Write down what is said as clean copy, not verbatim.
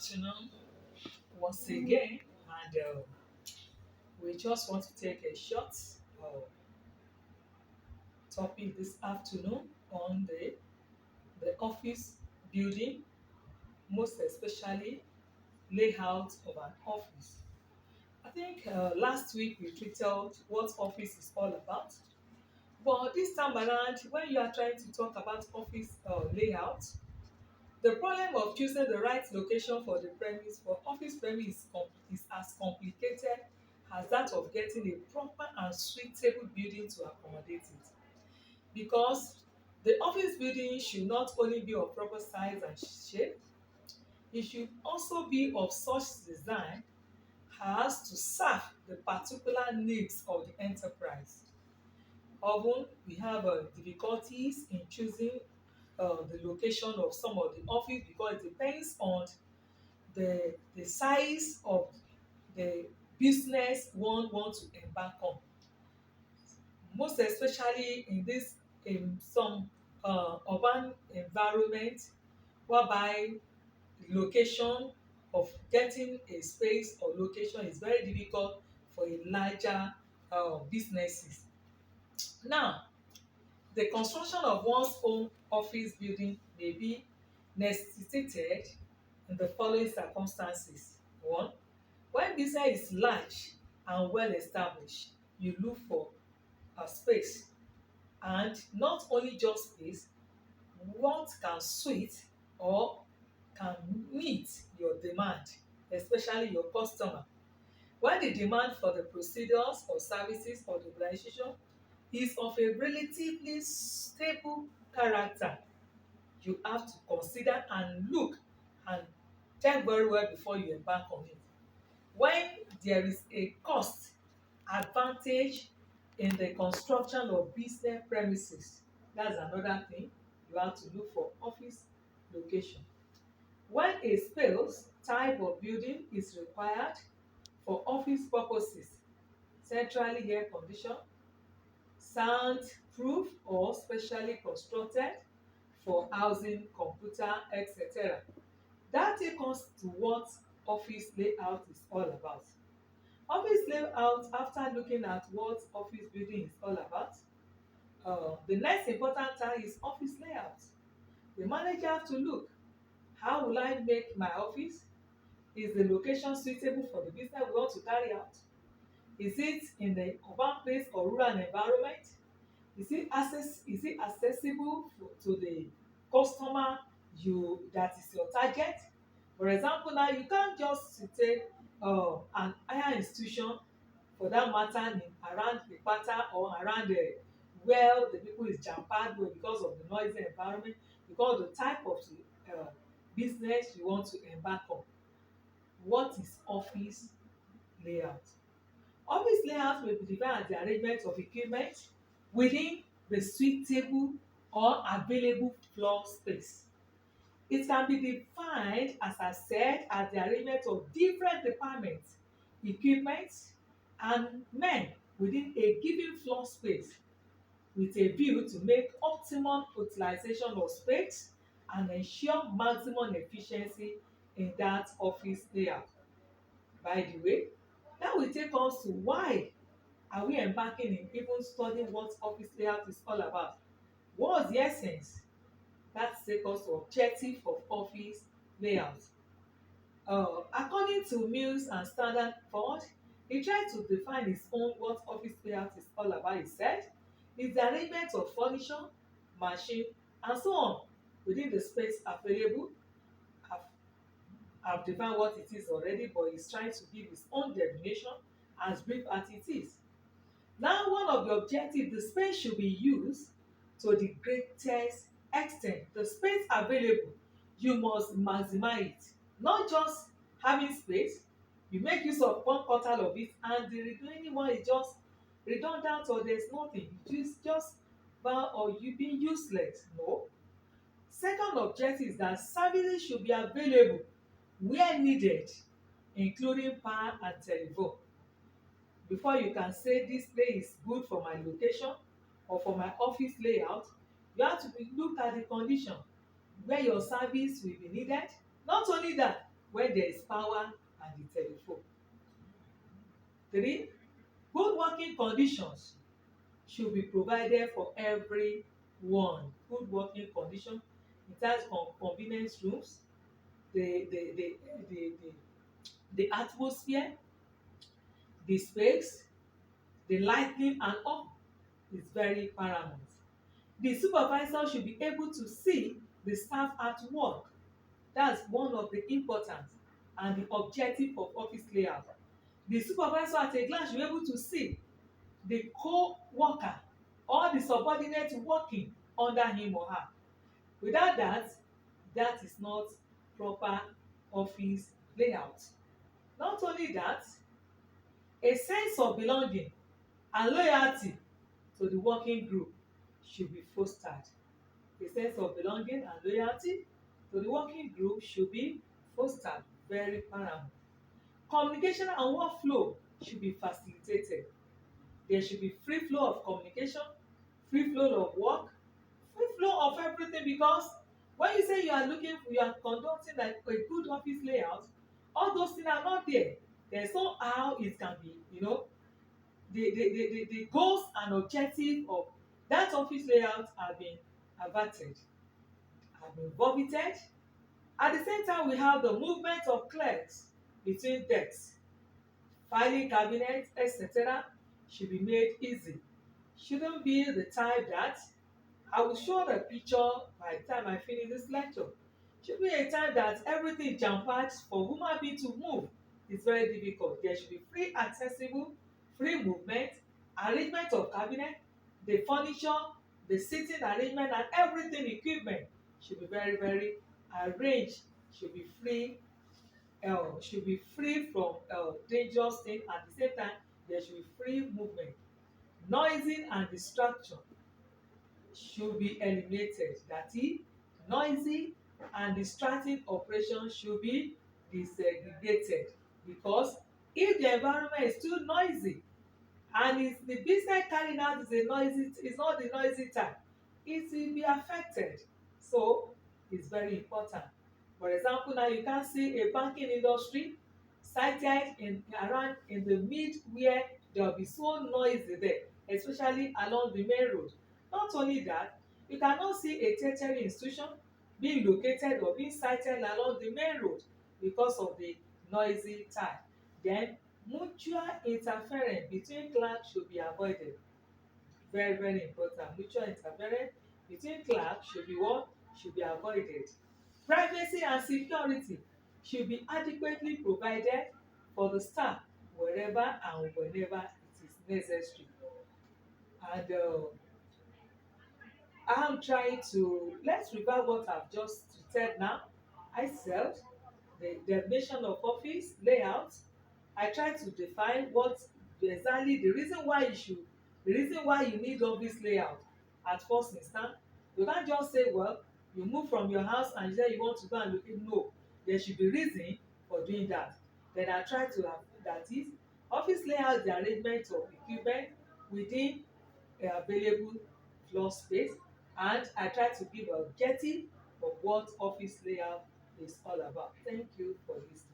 afternoon once again, and we just want to take a short topic this afternoon on the office building, most especially layout of an office. I think last week we treated what office is all about, but this time around, when you are trying to talk about office layout, the problem of choosing the right location for the premise for office premise is as complicated as that of getting a proper and suitable building to accommodate it. Because the office building should not only be of proper size and shape, it should also be of such design as to serve the particular needs of the enterprise. Often we have difficulties in choosing the location of some of the office because it depends on the size of the business one want to embark on. Most especially in some urban environment whereby location of getting a space or location is very difficult for a larger businesses. Now, the construction of one's own office building may be necessitated in the following circumstances. One, when business is large and well established, you look for a space, and not only just space, what can suit or can meet your demand, especially your customer. When the demand for the procedures or services of the organization is of a relatively stable character, you have to consider and look and check very well before you embark on it. When there is a cost advantage in the construction of business premises, that's another thing you have to look for office location. When a space type of building is required for office purposes, centrally air conditioned, soundproof or specially constructed for housing, computer, etc. That takes us to what office layout is all about. Office layout, after looking at what office building is all about, the next important time is office layout. The manager have to look, how will I make my office? Is the location suitable for the business we want to carry out? Is it in the urban place or rural environment? Is it accessible to the customer that is your target? For example, now you can't just take an higher institution for that matter around the pattern or around where the people is jam-packed with because of the noisy environment, because of the type of business you want to embark on. What is office layout? Office layout may be defined as the arrangement of equipment within the suitable or available floor space. It can be defined, as I said, as the arrangement of different departments, equipment, and men within a given floor space with a view to make optimum utilization of space and ensure maximum efficiency in that office layout. By the way, that will take us to why are we embarking in even studying what office layout is all about. What's the essence? That takes us to objective of office layout. According to Mills and Standard Ford, he tried to define his own what office layout is all about. He said, it's the arrangement of furniture, machine, and so on within the space available. I've defined what it is already, but he's trying to give his own definition as brief as it is. Now, one of the objectives, the space should be used to the greatest extent. The space available, you must maximize it. Not just having space, you make use of one quarter of it, and the remaining one is just redundant or there's nothing. It's just bad or you being useless. No. Second objective is that services should be available where needed, including power and telephone. Before you can say this place is good for my location or for my office layout, you have to look at the condition where your service will be needed. Not only that, when there is power and the telephone. 3, good working conditions should be provided for everyone. Good working condition in terms of convenience rooms, the the atmosphere, the space, the lighting and all is very paramount. The supervisor should be able to see the staff at work. That's one of the important and the objective of office layout. The supervisor at a glance should be able to see the co-worker or the subordinate working under him or her. Without that, that is not proper office layout. Not only that, a sense of belonging and loyalty to the working group should be fostered. A sense of belonging and loyalty to the working group should be fostered, very paramount. Communication and workflow should be facilitated. There should be free flow of communication, free flow of work, free flow of everything, because when you say you are conducting like a good office layout, all those things are not there. There's no how it can be, the goals and objective of that office layout have been averted, have been vomited. At the same time, we have the movement of clerks between desks, filing cabinets, etc. should be made easy. Shouldn't be the type that I will show the picture by the time I finish this lecture. Should be a time that everything is jam-packed for human being to move. It's very difficult. There should be free accessible, free movement, arrangement of cabinet, the furniture, the seating arrangement and everything equipment should be very, very arranged, should be free from dangerous things. At the same time, there should be free movement. Noisy and distraction should be eliminated. That is, noisy and distracting operations should be desegregated, because if the environment is too noisy and if the business carrying out is not the noisy type, it will be affected. So it's very important. For example, now you can see a banking industry sited in the mid where there will be so noisy there, especially along the main road. Not only that, you cannot see a tertiary institution being located or being sited along the main road because of the noisy type. Then mutual interference between clerks should be avoided. Very, very important. Mutual interference between clerks should be what? Should be avoided. Privacy and security should be adequately provided for the staff wherever and whenever it is necessary. And I'm trying to, let's revert what I've just said now. I said the definition of office layout. I try to define what exactly the reason why you need office layout at first instance. You can't just say, well, you move from your house and you say you want to go and look it. No, there should be reason for doing that. Then I try to have, that is, office layout, the arrangement of equipment within available floor space, and I try to give an objective of what office layout is all about. Thank you for listening.